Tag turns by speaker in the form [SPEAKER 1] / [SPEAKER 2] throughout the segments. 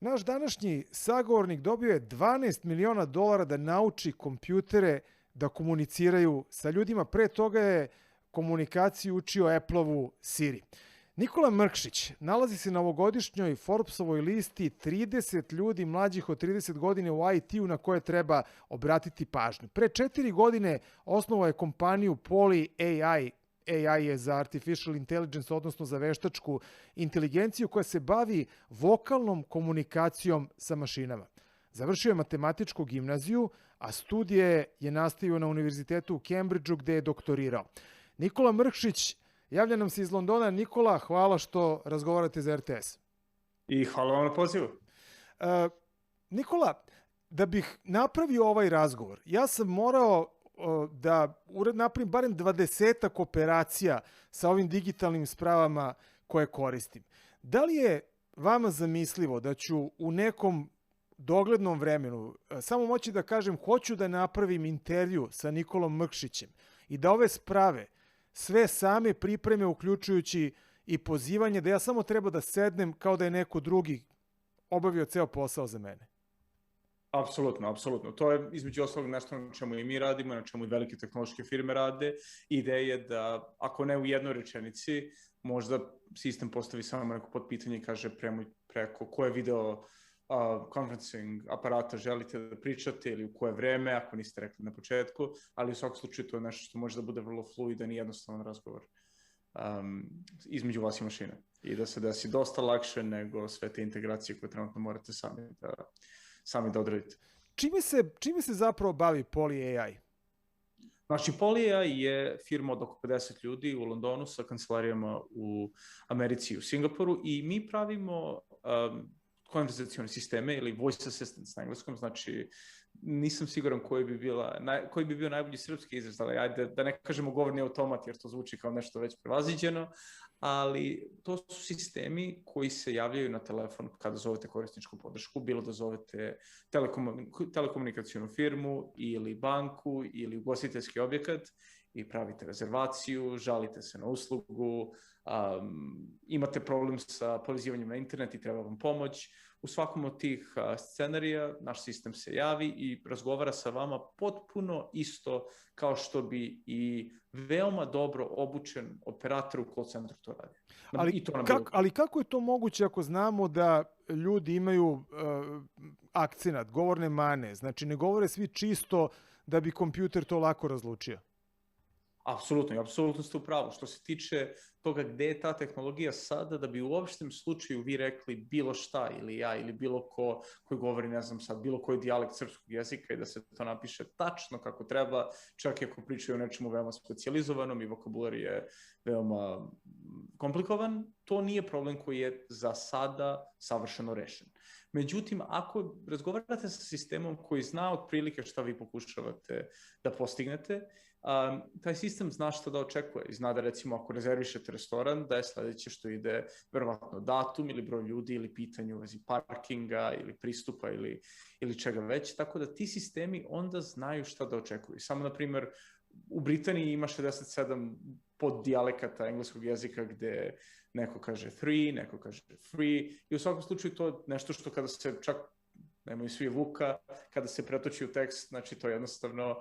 [SPEAKER 1] Naš današnji sagovornik dobio je $12 miliona da nauči kompjutere da komuniciraju sa ljudima. Pre toga je komunikaciju učio Apple-ovu Siri. Nikola Mrkšić nalazi se na ovogodišnjoj Forbesovoj listi 30 ljudi mlađih od 30 godina u IT-u na koje treba obratiti pažnju. Pre 4 godine osnovao je kompaniju Poly AI. AI je za artificial intelligence, odnosno za veštačku inteligenciju koja se bavi vokalnom komunikacijom sa mašinama. Završio je matematičku gimnaziju, a studije je nastavio na univerzitetu u Cambridgeu gde je doktorirao. Nikola Mrkšić javlja nam se iz Londona. Nikola, hvala što razgovarate za RTS.
[SPEAKER 2] I hvala vam na pozivu.
[SPEAKER 1] Nikola, da bih napravio ovaj razgovor, ja sam morao da napravim barem 20 operacija sa ovim digitalnim spravama koje koristim. Da li je vama zamislivo da ću u nekom doglednom vremenu samo moći da kažem hoću da napravim intervju sa Nikolom Mrkšićem i da ove sprave sve same pripreme, uključujući i pozivanje, da ja samo treba da sednem kao da je neko drugi obavio ceo posao za mene?
[SPEAKER 2] Apsolutno, apsolutno. To je između ostalog nešto na čemu i mi radimo, na čemu i velike tehnološke firme rade. Ideja je da, ako ne u jednoj rečenici, možda sistem postavi samo neko potpitanje i kaže preko koje video conferencing aparata želite da pričate ili u koje vreme, ako niste rekli na početku, ali u svakom slučaju to je nešto što može da bude vrlo fluidan i jednostavan razgovor između vas i mašine. I da se desi dosta lakše nego sve te integracije koje trenutno morate sami da odredite.
[SPEAKER 1] Čime se zapravo bavi Poly AI?
[SPEAKER 2] Znači, Poly AI je firma od oko 50 ljudi u Londonu sa kancelarijama u Americi i u Singapuru i mi pravimo konverzacione sisteme ili voice assistants na engleskom, znači nisam siguran koji bi bio najbolji srpski izraz, ali ajde da ne kažemo govorni automat jer to zvuči kao nešto već prevaziđeno, ali to su sistemi koji se javljaju na telefon kada zovete korisničku podršku, bilo da zovete telekomunikacionu firmu ili banku ili ugostiteljski objekat i pravite rezervaciju, žalite se na uslugu, imate problem sa povezivanjem na internet i treba vam pomoć. U svakom od tih scenarija naš sistem se javi i razgovara sa vama potpuno isto kao što bi i veoma dobro obučen operator u call centru to radi.
[SPEAKER 1] Ali kako je to moguće ako znamo da ljudi imaju akcenat, govorne mane, znači ne govore svi čisto da bi kompjuter to lako razlučio?
[SPEAKER 2] Apsolutno, i apsolutno ste u pravu. Što se tiče toga gde je ta tehnologija sada, da bi u opštem slučaju vi rekli bilo šta ili ja ili bilo ko koji govori, ne znam sad, bilo koji dijalekt srpskog jezika i da se to napiše tačno kako treba, čak i ako pričaju o nečemu veoma specijalizovanom i vokabular je veoma komplikovan, to nije problem koji je za sada savršeno rešen. Međutim, ako razgovarate sa sistemom koji zna otprilike šta vi pokušavate da postignete, taj sistem zna šta da očekuje i zna da recimo ako rezervišete restoran da je sledeće što ide verovatno datum ili broj ljudi ili pitanje u vezi parkinga ili pristupa ili čega već, tako da ti sistemi onda znaju šta da očekuju. Samo na primjer u Britaniji ima 67 poddijalekata engleskog jezika gde neko kaže three, neko kaže free i u svakom slučaju to je nešto što kada se čak nemaju svi Vuka, kada se pretoči u tekst, znači to jednostavno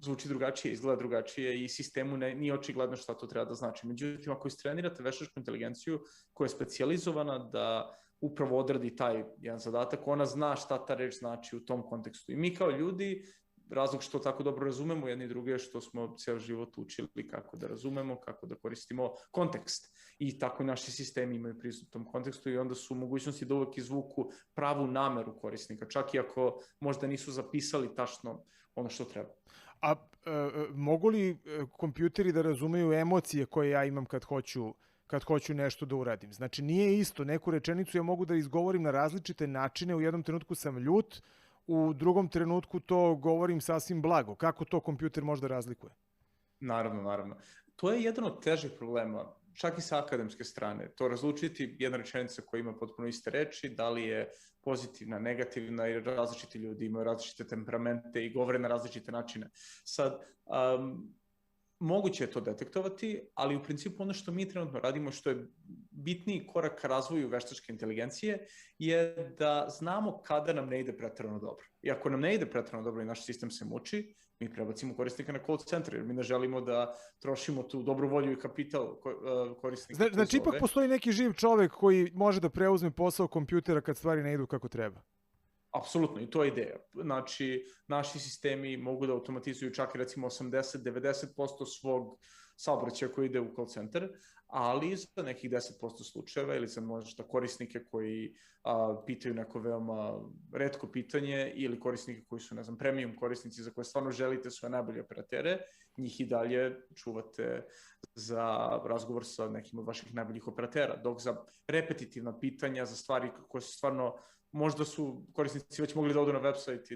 [SPEAKER 2] zvuči drugačije, izgleda drugačije i sistemu nije očigledno šta to treba da znači. Međutim, ako istrenirate veštačku inteligenciju koja je specijalizovana da upravo odradi taj jedan zadatak, ona zna šta ta reč znači u tom kontekstu. I mi kao ljudi, razlog što tako dobro razumemo jedni druge je što smo ceo život učili kako da razumemo, kako da koristimo kontekst. I tako naši sistemi imaju pristup tom kontekstu i onda su mogućnosti da uvek izvuku pravu nameru korisnika, čak i ako možda nisu zapisali tačno ono što treba.
[SPEAKER 1] A mogu li kompjuteri da razumeju emocije koje ja imam kad hoću nešto da uradim? Znači nije isto, neku rečenicu ja mogu da izgovorim na različite načine, u jednom trenutku sam ljut, u drugom trenutku to govorim sasvim blago. Kako to kompjuter može da razlikuje?
[SPEAKER 2] Naravno. To je jedan od težih problema, čak i sa akademske strane. To razlučiti jedna rečenica koja ima potpuno iste reči, da li je pozitivna, negativna, jer različiti ljudi imaju različite temperamente i govore na različite načine. Sad, moguće je to detektovati, ali u principu ono što mi trenutno radimo, što je najbitniji korak ka razvoju veštačke inteligencije je da znamo kada nam ne ide preterano dobro. I ako nam ne ide preterano dobro i naš sistem se muči, mi prebacimo korisnika na call center, jer mi ne želimo da trošimo tu dobru volju i kapital korisnika.
[SPEAKER 1] Znači, ipak postoji neki živ čovek koji može da preuzme posao kompjutera kad stvari ne idu kako treba.
[SPEAKER 2] Apsolutno, i to je ideja. Znači, naši sistemi mogu da automatizuju čak i recimo 80-90% svog saobraćaja koji ide u call center, ali za nekih 10% slučajeva ili za možda korisnike koji pitaju neko veoma retko pitanje ili korisnike koji su, ne znam, premium korisnici za koje stvarno želite svoje najbolje operatere, njih i dalje čuvate za razgovor sa nekim od vaših najboljih operatera, dok za repetitivna pitanja, za stvari koje su stvarno, možda su korisnici već mogli da odu na website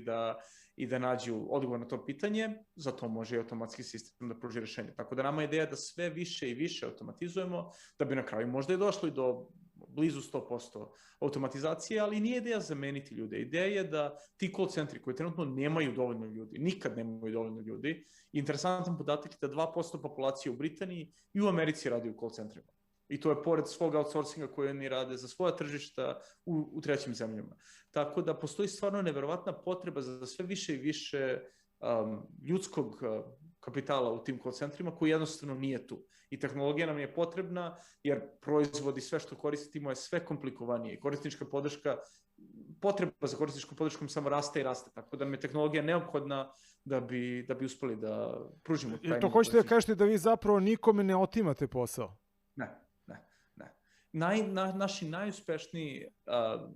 [SPEAKER 2] i da nađu odgovor na to pitanje, za to može i automatski sistem da pruži rešenje. Tako da nama je ideja da sve više i više automatizujemo, da bi na kraju možda i došli do blizu 100% automatizacije, ali nije ideja zameniti ljude. Ideja je da ti call centri koji trenutno nemaju dovoljno ljudi, nikad nemaju dovoljno ljudi, interesantan podatak je da 2% populacije u Britaniji i u Americi radi u call centrima. I to je pored svog outsourcinga koje oni rade za svoja tržišta u trećim zemljama. Tako da postoji stvarno neverovatna potreba za sve više i više ljudskog kapitala u tim call centrima koji jednostavno nije tu. I tehnologija nam je potrebna jer proizvodi sve što koristimo je sve komplikovanije. Korisnička podrška, potreba za korisničkom podrškom samo raste i raste. Tako da nam je tehnologija neophodna da bi uspeli da pružimo taj.
[SPEAKER 1] To hoćete da kažete da vi zapravo nikome ne otimate posao?
[SPEAKER 2] Ne. Naši najuspešniji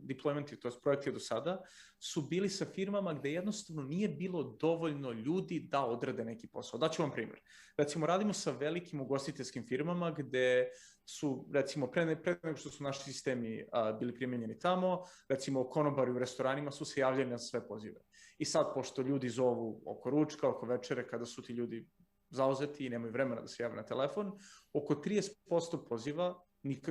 [SPEAKER 2] deploymenti, to je projekti do sada, su bili sa firmama gde jednostavno nije bilo dovoljno ljudi da odrade neki posao. Daću vam primjer. Recimo, radimo sa velikim ugostiteljskim firmama gde su, recimo, pre nego što su naši sistemi bili primjenjeni tamo, recimo, konobari u restoranima su se javljali na sve pozive. I sad, pošto ljudi zovu oko ručka, oko večere, kada su ti ljudi zauzeti i nemaju vremena da se jave na telefon, oko 30% poziva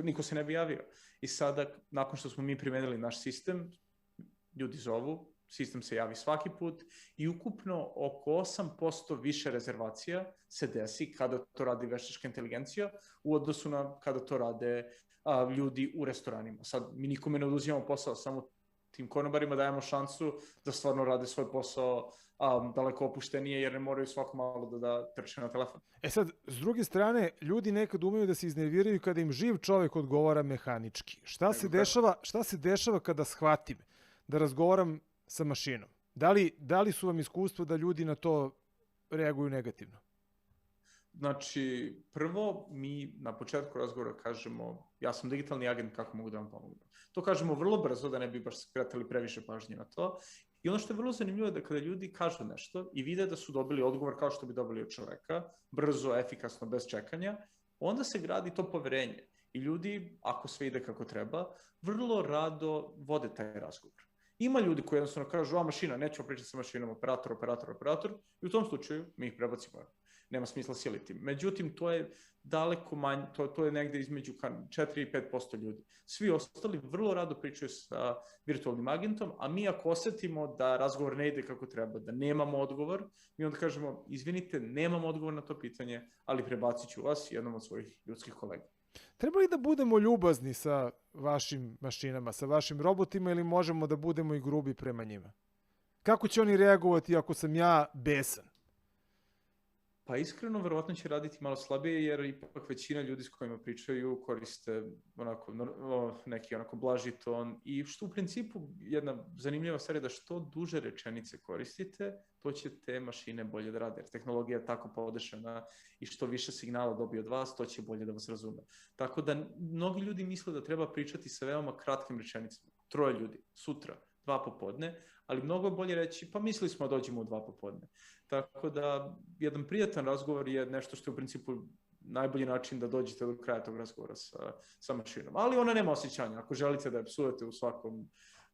[SPEAKER 2] niko se ne bi javio. I sada, nakon što smo mi primenili naš sistem, ljudi zovu, sistem se javi svaki put i ukupno oko 8% više rezervacija se desi kada to radi veštačka inteligencija u odnosu na kada to rade ljudi u restoranima. Sad, mi nikome ne oduzimamo posao, samo tim konobarima dajemo šansu da stvarno rade svoj posao daleko opuštenije, jer ne moraju svako malo da trče na telefon.
[SPEAKER 1] Sad, s druge strane, ljudi nekad umeju da se iznerviraju kada im živ čovek odgovara mehanički. Šta se dešava kada shvatim da razgovaram sa mašinom? Da li su vam iskustvo da ljudi na to reaguju negativno?
[SPEAKER 2] Znači, prvo, mi na početku razgovora kažemo, ja sam digitalni agent, kako mogu da vam pomognem. To kažemo vrlo brzo, da ne bi baš skretali previše pažnje na to. I ono što je vrlo zanimljivo je da kada ljudi kažu nešto i vide da su dobili odgovor kao što bi dobili od čoveka, brzo, efikasno, bez čekanja, onda se gradi to poverenje. I ljudi, ako sve ide kako treba, vrlo rado vode taj razgovor. Ima ljudi koji jednostavno kažu, mašina, nećemo pričati sa mašinom, operator, i u tom slučaju mi ih prebacimo. Nema smisla siliti. Međutim, to je daleko manje, to je negde između 4 i 5% ljudi. Svi ostali vrlo rado pričaju sa virtualnim agentom, a mi ako osetimo da razgovor ne ide kako treba, da nemamo odgovor, mi onda kažemo, izvinite, nemamo odgovor na to pitanje, ali prebacit ću vas jednom od svojih ljudskih kolega.
[SPEAKER 1] Treba li da budemo ljubazni sa vašim mašinama, sa vašim robotima, ili možemo da budemo i grubi prema njima? Kako će oni reagovati ako sam ja besan?
[SPEAKER 2] Pa iskreno, verovatno će raditi malo slabije, jer ipak većina ljudi s kojima pričaju koriste neki blaži ton, i što u principu jedna zanimljiva stvar je da što duže rečenice koristite, to će te mašine bolje da rade, jer tehnologija je tako podešena i što više signala dobije od vas, to će bolje da vas razume. Tako da mnogi ljudi misle da treba pričati sa veoma kratkim rečenicama. 3 ljudi, sutra, 2 popodne, ali mnogo bolje reći, pa mislili smo da dođemo u 2 popodne. Tako da, jedan prijatan razgovor je nešto što je u principu najbolji način da dođete do kraja tog razgovora sa mašinom. Ali ona nema osjećanja. Ako želite da je psujete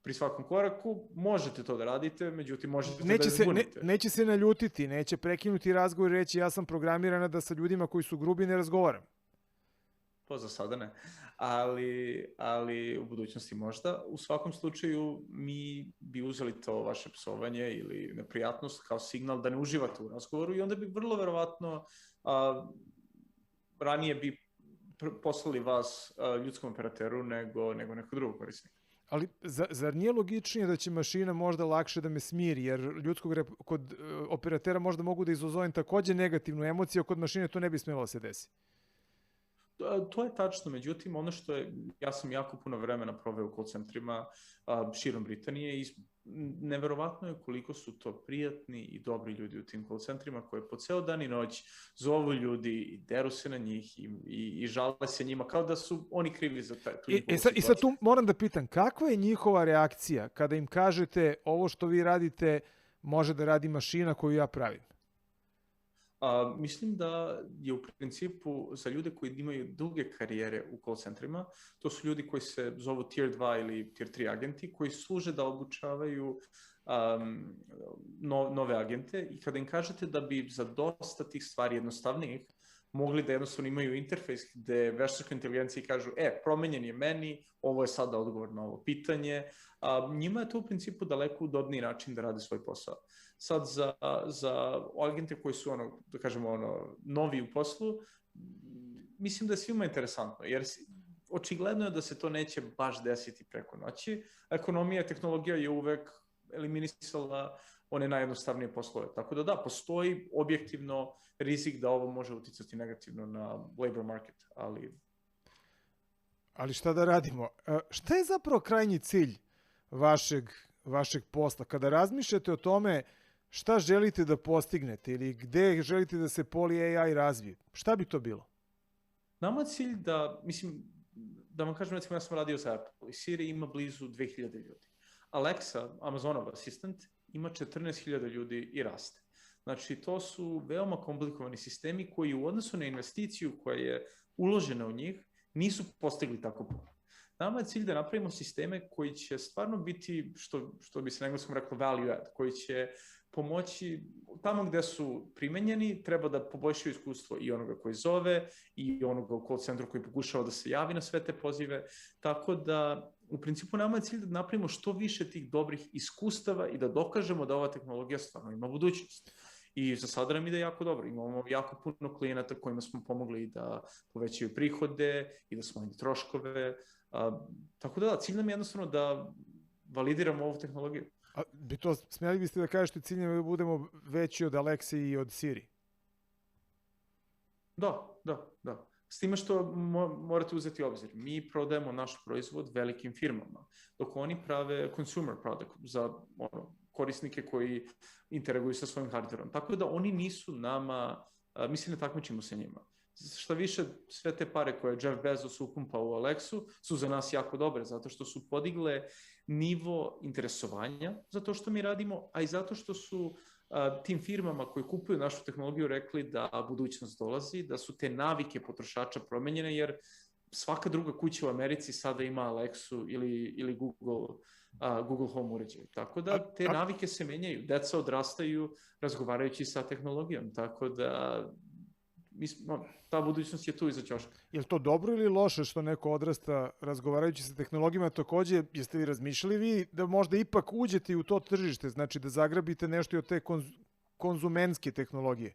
[SPEAKER 2] pri svakom koraku, možete to da radite, međutim možete da je zbunite.
[SPEAKER 1] Neće se naljutiti, neće prekinuti razgovor i reći, ja sam programirana da sa ljudima koji su grubi ne razgovaram.
[SPEAKER 2] To za sada ne, ali u budućnosti možda. U svakom slučaju mi bi uzeli to vaše psovanje ili neprijatnost kao signal da ne uživate u razgovoru, i onda bi vrlo verovatno ranije bi poslali vas ljudskom operateru nego neko drugo korisnika.
[SPEAKER 1] Ali zar nije logičnije da će mašina možda lakše da me smiri, jer kod operatera možda mogu da izazovem takođe negativnu emociju, a kod mašine to ne bi smjelo da se desi?
[SPEAKER 2] To je tačno, međutim, ono što je, ja sam jako puno vremena proveo u call centrima širom Britanije i neverovatno je koliko su to prijatni i dobri ljudi u tim call centrima koje po ceo dan i noć zovu ljudi i deru se na njih i žale se njima kao da su oni krivi za tu njihovu situaciju.
[SPEAKER 1] I sad tu moram da pitam, kakva je njihova reakcija kada im kažete ovo što vi radite može da radi mašina koju ja pravim?
[SPEAKER 2] Mislim da je u principu za ljude koji imaju duge karijere u call centrima, to su ljudi koji se zovu tier 2 ili tier 3 agenti, koji služe da obučavaju nove agente i kada im kažete da bi za dosta tih stvari jednostavnijih mogli da jednostavno imaju interfejs gde veštačka inteligencija kažu, promenjen je meni, ovo je sada odgovor na ovo pitanje. Njima je to u principu daleko udobniji način da rade svoj posao. Sad za agente koji su da kažemo novi u poslu, mislim da je svima interesantno, jer očigledno je da se to neće baš desiti preko noći. Ekonomija, tehnologija je uvek eliminisala one najjednostavnije poslove. Tako da postoji objektivno rizik da ovo može uticati negativno na labor market,
[SPEAKER 1] Ali šta da radimo? Šta je zapravo krajnji cilj vašeg posla? Kada razmišljate o tome šta želite da postignete ili gde želite da se Poly AI razvije, šta bi to bilo?
[SPEAKER 2] Nama je cilj da vam kažem, recimo ja sam radio za Apple i Siri ima blizu 2000 ljudi. Alexa, Amazonov asistent, ima 14.000 ljudi i raste. Znači, to su veoma komplikovani sistemi koji u odnosu na investiciju koja je uložena u njih nisu postigli tako puno. Nama je cilj da napravimo sisteme koji će stvarno biti, što bi se na engleskom reklo, value add, koji će pomoći tamo gde su primenjeni, treba da poboljšaju iskustvo i onoga koji zove i onoga u call centru koji pokušava da se javi na sve te pozive. Tako da, u principu, nama je cilj da napravimo što više tih dobrih iskustava i da dokažemo da ova tehnologija stvarno ima budućnost. I za sada nam ide jako dobro. Imamo jako puno klijenata kojima smo pomogli da povećaju prihode i da smanje troškove. Tako da, cilj nam je jednostavno da validiramo ovu tehnologiju.
[SPEAKER 1] Smjeli biste da kažete ciljem da budemo veći od Alexe i od Siri?
[SPEAKER 2] Da. S time što morate uzeti u obzir. Mi prodajemo naš proizvod velikim firmama, dok oni prave consumer product za korisnike koji interaguju sa svojim hardverom. Tako da oni nisu nama, mi se ne takmičimo sa njima. Šta više, sve te pare koje Jeff Bezos upumpao u Alexu su za nas jako dobre, zato što su podigle nivo interesovanja za to što mi radimo, a i zato što su tim firmama koji kupuju našu tehnologiju rekli da budućnost dolazi, da su te navike potrošača promenjene, jer svaka druga kuća u Americi sada ima Alexu ili Google Home uređaj. Tako da te navike se menjaju, deca odrastaju razgovarajući sa tehnologijom, tako da ta budućnost je tu iza ćoška.
[SPEAKER 1] Je li to dobro ili loše što neko odrasta razgovarajući sa tehnologijama? Takođe, jeste li razmišljali vi da možda ipak uđete u to tržište, znači da zagrabite nešto i od te konzumenske tehnologije?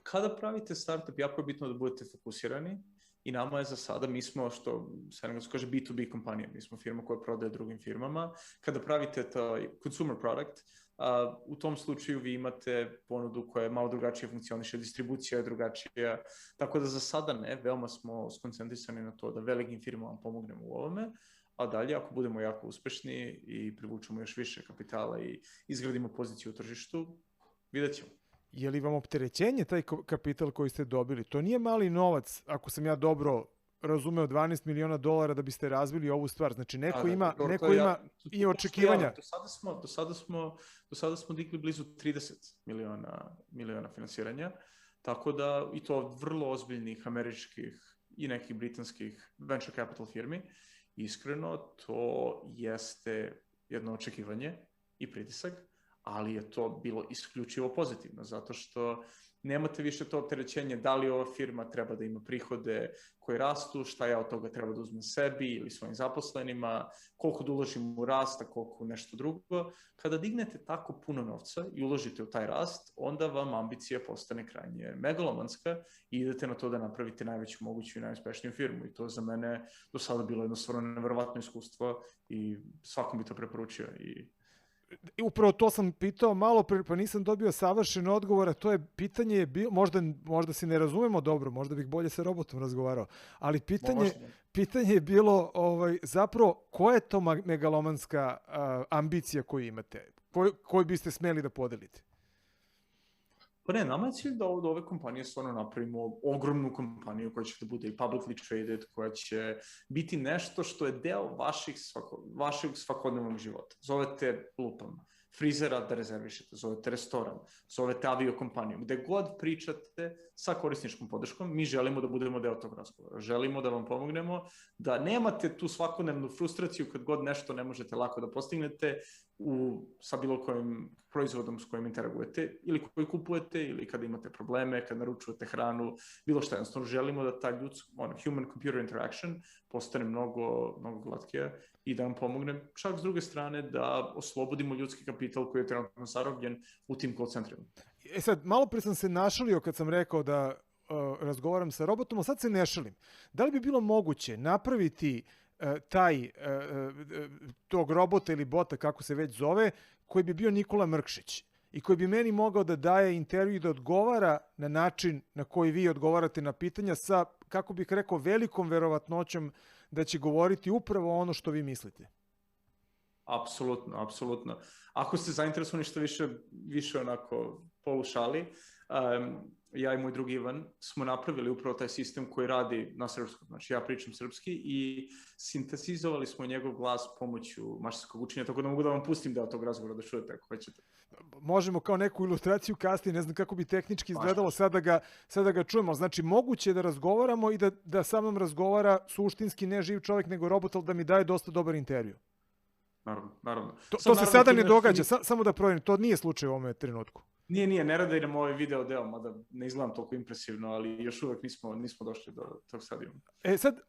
[SPEAKER 2] Kada pravite startup, jako je bitno da budete fokusirani i nama je za sada, mi smo, što se engleskom kaže, B2B kompanija, mi smo firma koja prodaje drugim firmama. Kada pravite taj consumer product, u tom slučaju vi imate ponudu koja je malo drugačije funkcioniše, distribucija je drugačija, tako da za sada ne, veoma smo skoncentrisani na to da velikim firmama pomognemo u ovome, a dalje ako budemo jako uspešni i privučemo još više kapitala i izgradimo poziciju u tržištu, vidjet ćemo.
[SPEAKER 1] Je li vam opterećenje taj kapital koji ste dobili? To nije mali novac, ako sam ja dobro razumeo, $12 miliona da biste razvili ovu stvar. Znači, neko ima i očekivanja.
[SPEAKER 2] Do sada smo digli blizu 30 miliona finansiranja, tako da i to vrlo ozbiljnih američkih i nekih britanskih venture capital firmi. Iskreno, to jeste jedno očekivanje i pritisak, ali je to bilo isključivo pozitivno, zato što nemate više to opterećenje da li ova firma treba da ima prihode koji rastu, šta ja od toga treba da uzmem sebi ili svojim zaposlenima, koliko da uložim u rast, a koliko u nešto drugo. Kada dignete tako puno novca i uložite u taj rast, onda vam ambicija postane krajnje megalomanska i idete na to da napravite najveću moguću i najuspešniju firmu. I to za mene do sada bilo jedno stvarno neverovatno iskustvo i svakom bi to preporučio.
[SPEAKER 1] I upravo to sam pitao malo pre, pa nisam dobio savršen odgovor, a to je pitanje, možda se ne razumemo dobro, možda bih bolje sa robotom razgovarao, ali pitanje je bilo zapravo koja je to megalomanska ambicija koju imate, koju biste smeli da podelite?
[SPEAKER 2] Pa ne, nama je cilj da od ove kompanije stvarno napravimo ogromnu kompaniju koja će da bude i publicly traded, koja će biti nešto što je deo vašeg svakodnevnog života. Zovete lupam, frizera da rezervišete, zovete restoran, zovete aviokompaniju, gde god pričate sa korisničkom podrškom, mi želimo da budemo deo tog razgovora. Želimo da vam pomognemo, da nemate tu svakodnevnu frustraciju kad god nešto ne možete lako da postignete sa bilo kojim proizvodom s kojim interagujete ili koji kupujete ili kada imate probleme, kad naručujete hranu, bilo što. Jednostavno želimo da ta human-computer interaction postane mnogo, mnogo glatkija i da vam pomogne čak s druge strane da oslobodimo ljudski kapital koji je trenutno zarobljen u tim call centrima.
[SPEAKER 1] Sad, malo pre sam se našalio kad sam rekao da razgovaram sa robotom, a sad se ne šalim. Da li bi bilo moguće napraviti tog robota ili bota, kako se već zove, koji bi bio Nikola Mrkšić i koji bi meni mogao da daje intervju i da odgovara na način na koji vi odgovarate na pitanja sa, kako bih rekao, velikom verovatnoćom da će govoriti upravo ono što vi mislite?
[SPEAKER 2] Apsolutno, apsolutno. Ako ste zainteresovani što više onako polušali, ja i moj drugi Ivan smo napravili upravo taj sistem koji radi na srpskom. Znači ja pričam srpski i sintetizovali smo njegov glas pomoću mašinskog učenja, tako da mogu da vam pustim deo tog razgovora da čujete ako hoćete.
[SPEAKER 1] Možemo kao neku ilustraciju kasnije, ne znam kako bi tehnički izgledalo sada ga čujemo. Znači moguće je da razgovaramo i da sa mnom razgovara suštinski ne živ čovjek nego robot, ali da mi daje dosta dobar intervju.
[SPEAKER 2] Naravno.
[SPEAKER 1] To se sada ne događa, samo da provjerim, to nije slučaj u ovome trenutku.
[SPEAKER 2] Nije, ne rade nam ovaj video deo, mada ne izgledam toliko impresivno, ali još uvek nismo došli do tog stadijuma.
[SPEAKER 1] Sad,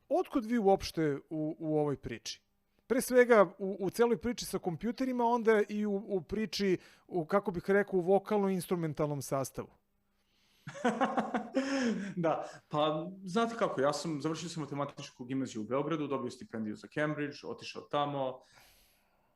[SPEAKER 1] otkud vi uopšte u ovoj priči? Pre svega u celoj priči sa kompjuterima, onda i u priči, kako bih rekao, u vokalno-instrumentalnom sastavu.
[SPEAKER 2] Da, pa znate kako, završio sam matematičku gimnaziju u Beogradu, dobio stipendiju za Cambridge, otišao tamo.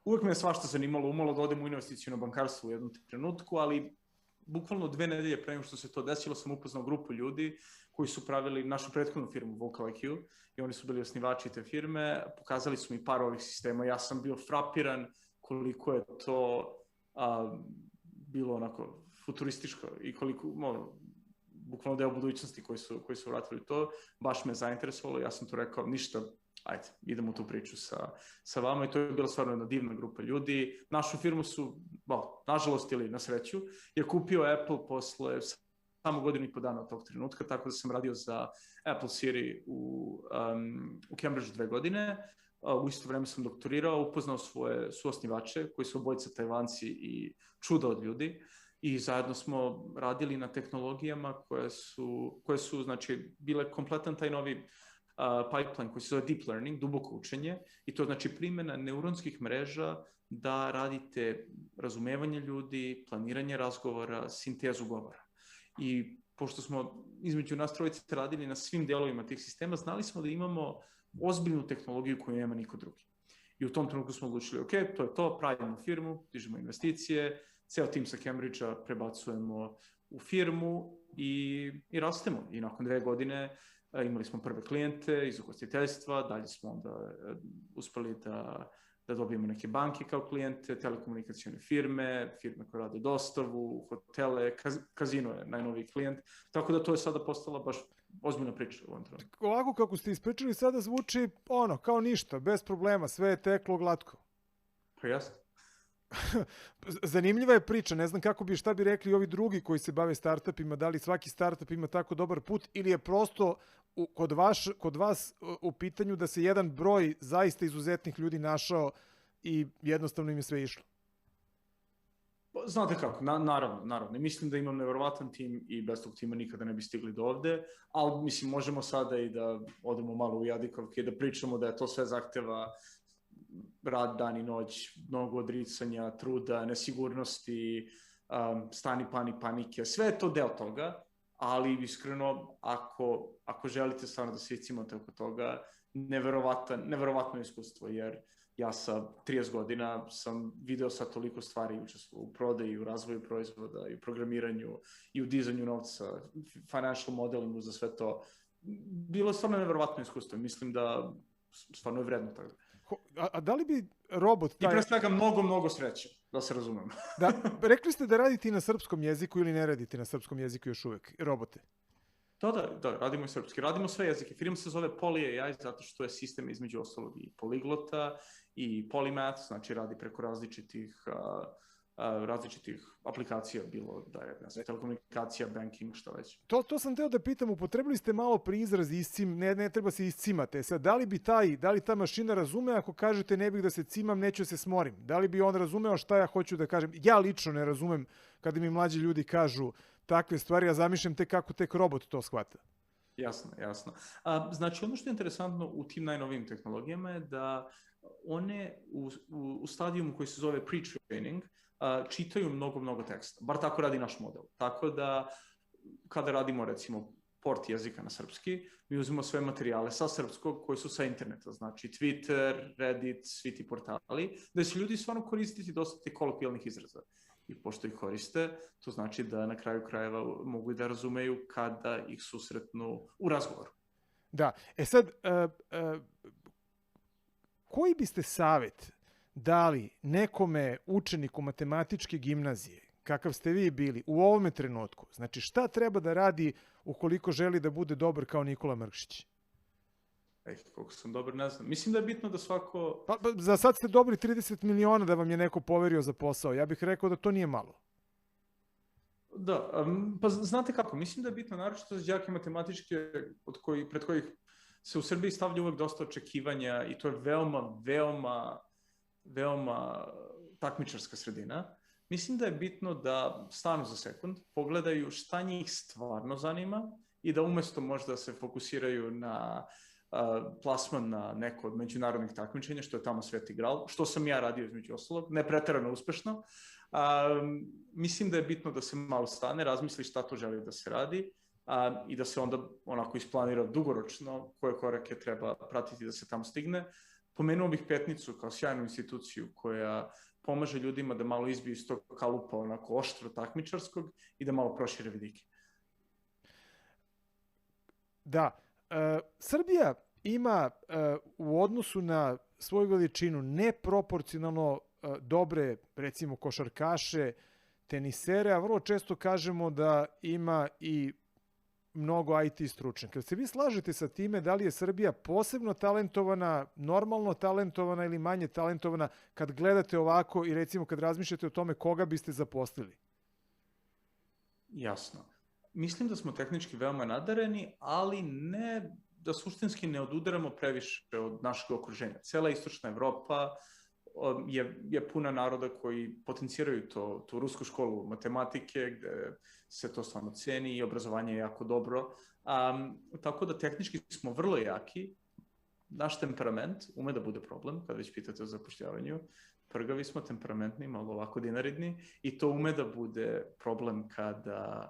[SPEAKER 2] Uvijek me je svašta zanimalo, umalo da odem u investicijno bankarstvo u jednom trenutku, ali bukvalno 2 nedelje pre nego što se to desilo sam upoznao grupu ljudi koji su pravili našu prethodnu firmu Vocal IQ i oni su bili osnivači te firme, pokazali su mi par ovih sistema, ja sam bio frapiran koliko je to bilo onako futurističko i koliko, bukvalno deo budućnosti koji su vratili to, baš me zainteresovalo, ja sam tu rekao ništa, ajde, idemo u tu priču sa vama i to je bila stvarno jedna divna grupa ljudi. Našu firmu su, nažalost ili na sreću, je kupio Apple posle samo 1.5 godina dana od tog trenutka, tako da sam radio za Apple Siri u Cambridgeu 2 godine. U isto vreme sam doktorirao, upoznao svoje suosnivače koji su obojica Tajvanci i čuda od ljudi i zajedno smo radili na tehnologijama koje su znači, bile kompletan taj novi pipeline koji se zove deep learning, duboko učenje, i to znači primjena neuronskih mreža da radite razumevanje ljudi, planiranje razgovora, sintezu govora. I pošto smo između nas trojice radili na svim delovima tih sistema, znali smo da imamo ozbiljnu tehnologiju koju nema niko drugi. I u tom trenutku smo odlučili, ok, to je to, pravimo firmu, dižemo investicije, ceo tim sa Cambridgea prebacujemo u firmu i rastemo. I nakon 2 godine imali smo prve klijente iz ugostiteljstva, dalje smo onda uspeli da dobijemo neke banke kao klijente, telekomunikacione firme koje rade dostavu, hotele, kazino je najnoviji klijent. Tako da to je sada postala baš ozbiljna priča u ovom trenutku.
[SPEAKER 1] Ovako kako ste ispričali sada zvuči kao ništa, bez problema, sve je teklo glatko.
[SPEAKER 2] Pa jasno.
[SPEAKER 1] Zanimljiva je priča, ne znam šta bi rekli ovi drugi koji se bave startupima, da li svaki startup ima tako dobar put ili je prosto kod vas u pitanju da se jedan broj zaista izuzetnih ljudi našao i jednostavno im je sve išlo?
[SPEAKER 2] Znate kako, naravno. Mislim da imam nevjerovatan tim i bez tog tima nikada ne bi stigli do ovde, ali mislim možemo sada i da odemo malo u jadikovke i da pričamo da je to sve zahteva rad, dan i noć, mnogo odricanja, truda, nesigurnosti, stani, panike, sve je to deo toga, ali iskreno, ako želite stvarno da se cimate oko toga, neverovatno iskustvo, jer ja sa 30 godina sam video sad toliko stvari, učestvovao u prodaji, u razvoju proizvoda, i u programiranju, i u dizanju novca, financial modelingu, za sve to. Bilo je stvarno neverovatno iskustvo. Mislim da stvarno je vredno tako.
[SPEAKER 1] A da li bi robot...
[SPEAKER 2] I pre svega mnogo sreće, da se razumem.
[SPEAKER 1] Da, rekli ste da radite i na srpskom jeziku ili ne radite na srpskom jeziku još uvek, robote?
[SPEAKER 2] Da, radimo i srpski. Radimo sve jezike. Firma se zove PolyAI zato što je sistem između ostalog i poliglota i polymath, znači radi preko različitih aplikacija, bilo da je telekomunikacija, banking, šta već.
[SPEAKER 1] To sam teo da pitam, upotrebili ste malo pri izraz iscim, ne treba se iscimate. Sad, da li ta mašina razume ako kažete ne bih da se cimam, neću se smorim? Da li bi on razumeo šta ja hoću da kažem? Ja lično ne razumem kada mi mlađi ljudi kažu takve stvari, ja zamišljam kako tek robot to shvata.
[SPEAKER 2] Jasno. Znači, ono što je interesantno u tim najnovijim tehnologijama je da one u stadijumu koji se zove pre-training čitaju mnogo teksta. Bar tako radi naš model. Tako da, kada radimo, recimo, port jezika na srpski, mi uzmemo sve materijale sa srpskog koji su sa interneta, znači Twitter, Reddit, svi ti portali, da će ljudi stvarno koristiti dosta tih kolokvijalnih izraza. I pošto ih koriste, to znači da na kraju krajeva mogu da razumeju kada ih susretnu u razgovoru.
[SPEAKER 1] Da. Sad, koji biste savet dali nekome učeniku matematičke gimnazije, kakav ste vi bili u ovome trenutku? Znači, šta treba da radi ukoliko želi da bude dobar kao Nikola Mrkšić?
[SPEAKER 2] Koliko sam dobar, ne znam. Mislim da je bitno da svako...
[SPEAKER 1] Pa, za sad ste dobri 30 miliona da vam je neko poverio za posao. Ja bih rekao da to nije malo.
[SPEAKER 2] Da, pa znate kako, mislim da je bitno, naročito za đake matematičke, pred kojih se u Srbiji stavlja uvek dosta očekivanja i to je veoma takmičarska sredina. Mislim da je bitno da stanu za sekund, pogledaju šta njih stvarno zanima i da umesto možda se fokusiraju na plasman na neko od međunarodnih takmičenja, što je tamo Sveti Gral, što sam ja radio između ostalog, ne preterano uspešno. Mislim da je bitno da se malo stane, razmisli šta to želi da se radi i da se onda onako isplanira dugoročno koje korake treba pratiti da se tamo stigne. Pomenuo bih Petnicu kao sjajnu instituciju koja pomaže ljudima da malo izbiju iz tog kalupa onako oštro takmičarskog i da malo prošire vidike.
[SPEAKER 1] Da. Srbija ima u odnosu na svoju veličinu neproporcionalno dobre, recimo, košarkaše, tenisere, a vrlo često kažemo da ima i mnogo IT stručnjaka. Kad se vi slažete sa time, da li je Srbija posebno talentovana, normalno talentovana ili manje talentovana, kad gledate ovako i recimo kad razmišljate o tome koga biste zaposlili?
[SPEAKER 2] Jasno. Mislim da smo tehnički veoma nadareni, ali ne da suštinski ne odudaramo previše od našeg okruženja. Cela istočna Evropa je puna naroda koji potenciraju tu rusku školu matematike, gde se to stvarno ceni i obrazovanje je jako dobro. Tako da tehnički smo vrlo jaki. Naš temperament ume da bude problem, kad već pitate o zapošljavanju. Prgavi smo, temperamentni, malo ovako dinaridni i to ume da bude problem kada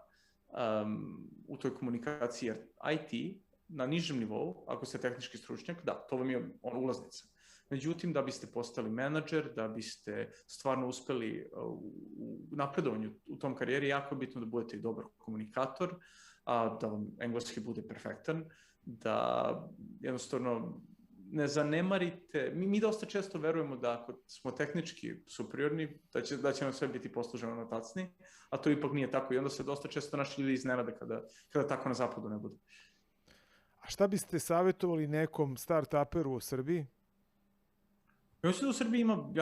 [SPEAKER 2] u toj komunikaciji, jer IT na nižem nivou, ako ste tehnički stručnjak, da, to vam je ulaznica. Međutim, da biste postali menadžer, da biste stvarno uspeli u napredovanju u tom karijeri, jako je bitno da budete i dobar komunikator, da vam engleski bude perfektan, da jednostavno ne zanemarite. Mi dosta često verujemo da ako smo tehnički superiorni, da će nam sve biti posluženo na tacni, a to ipak nije tako i onda se dosta često naši ljudi iznenade kada tako na zapadu ne bude.
[SPEAKER 1] A šta biste savjetovali nekom start-uperu u Srbiji?
[SPEAKER 2] Ja mislim da u Srbiji ima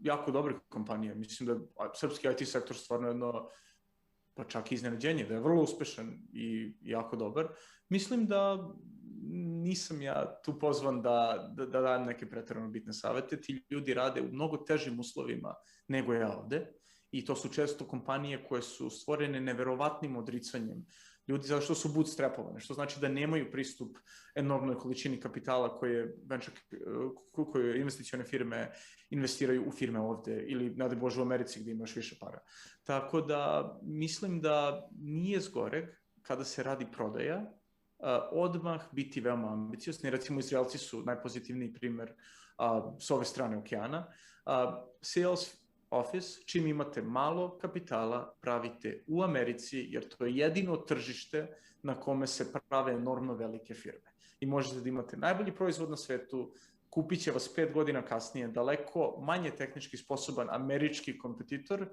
[SPEAKER 2] jako dobrih kompanija. Mislim da srpski IT sektor stvarno jedno, pa čak i iznenađenje, da je vrlo uspešan i jako dobar. Mislim da nisam ja tu pozvan da dajem neke preterano bitne savete. Ti ljudi rade u mnogo težim uslovima nego ja ovde I to su često kompanije koje su stvorene neverovatnim odricanjem ljudi zato što su bootstrapovane, što znači da nemaju pristup enormnoj količini kapitala koje investicione firme investiraju u firme ovde ili, ne daj Bože, u Americi gde imaš više para. Tako da mislim da nije zgoreg kada se radi prodaja, odmah biti veoma ambiciosni. Recimo, Izraelci su najpozitivniji primer s ove strane okeana. Sales office, čim imate malo kapitala, pravite u Americi, jer to je jedino tržište na kome se prave enormno velike firme. I možete da imate najbolji proizvod na svetu, kupit će vas 5 godina kasnije daleko manje tehnički sposoban američki kompetitor,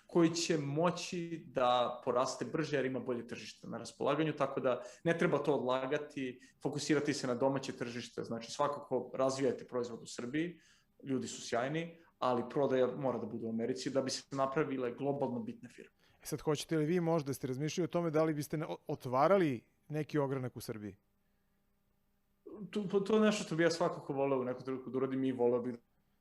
[SPEAKER 2] koji će moći da poraste brže jer ima bolje tržište na raspolaganju, tako da ne treba to odlagati, fokusirati se na domaće tržište, znači svakako razvijajte proizvod u Srbiji, ljudi su sjajni, ali prodaja mora da bude u Americi da bi se napravile globalno bitne firme.
[SPEAKER 1] Sad, hoćete li vi možda, ste razmišljali o tome da li biste otvarali neki ogranak u Srbiji?
[SPEAKER 2] To je nešto što bi ja svakako voleo u nekom trenutku da uradim i voleo bih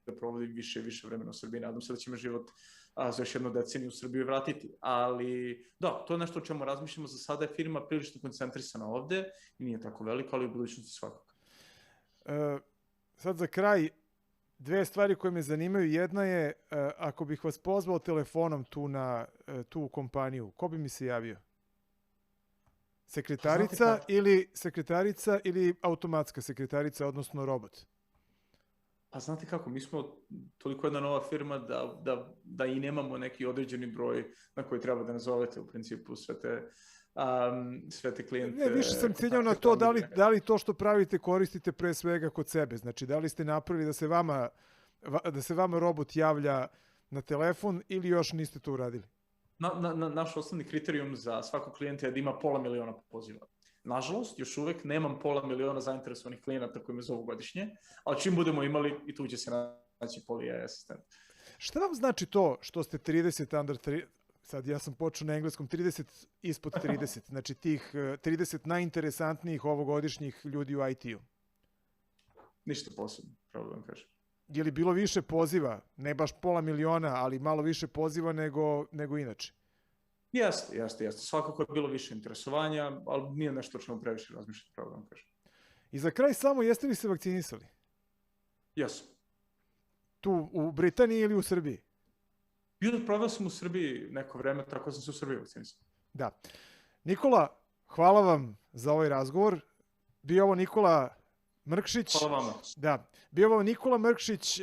[SPEAKER 2] da provodim više i više vremena u Srbiji. Nadam se da će me život za još jednu deceniju u Srbiju vratiti. Ali da, to je nešto o čemu razmišljamo. Za sada je firma prilično koncentrisana ovde i nije tako velika, ali u budućnosti svakako.
[SPEAKER 1] Sad za kraj, 2 stvari koje me zanimaju. Jedna je, ako bih vas pozvao telefonom tu u kompaniju, ko bi mi se javio? Sekretarica ili automatska sekretarica, odnosno robot?
[SPEAKER 2] Pa znate kako, mi smo toliko jedna nova firma da i nemamo neki određeni broj na koji treba da nazovete u principu sve te klijente.
[SPEAKER 1] Ne, više sam ciljao na to da li to što pravite koristite pre svega kod sebe. Znači, da li ste napravili da se vama robot javlja na telefon ili još niste to uradili?
[SPEAKER 2] Naš osnovni kriterijum za svakog klijenta je da ima 500.000 poziva. Nažalost, još uvek nemam 500.000 zainteresovanih klijenata koji me zovu godišnje, ali čim budemo imali i tu će se naći Poly AI asistent.
[SPEAKER 1] Šta vam znači to što ste 30 under 30, sad ja sam počeo na engleskom, 30 ispod 30, znači tih 30 najinteresantnijih ovogodišnjih ljudi u IT-u?
[SPEAKER 2] Ništa posebno, pravo da vam kažem.
[SPEAKER 1] Je li bilo više poziva, ne baš 500.000, ali malo više poziva nego inače?
[SPEAKER 2] Jeste. Svakako je bilo više interesovanja, ali nije nešto o čemu previše razmišljati, pravo da vam kažem.
[SPEAKER 1] I za kraj samo, jeste li se vakcinisali?
[SPEAKER 2] Jesam.
[SPEAKER 1] Tu u Britaniji ili u Srbiji?
[SPEAKER 2] Proveo sam u Srbiji neko vreme, tako sam se u Srbiji vakcinisao.
[SPEAKER 1] Da. Nikola, hvala vam za ovaj razgovor. Bio ovo Nikola Mrkšić.
[SPEAKER 2] Hvala vama.
[SPEAKER 1] Da. Bio ovo Nikola Mrkšić,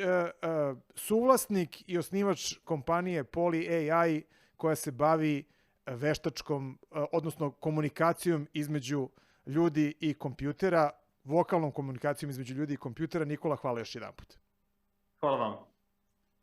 [SPEAKER 1] suvlasnik i osnivač kompanije Poly AI, koja se bavi veštačkom, odnosno komunikacijom između ljudi i kompjutera, vokalnom komunikacijom između ljudi i kompjutera. Nikola, hvala još jedan put.
[SPEAKER 2] Hvala vam.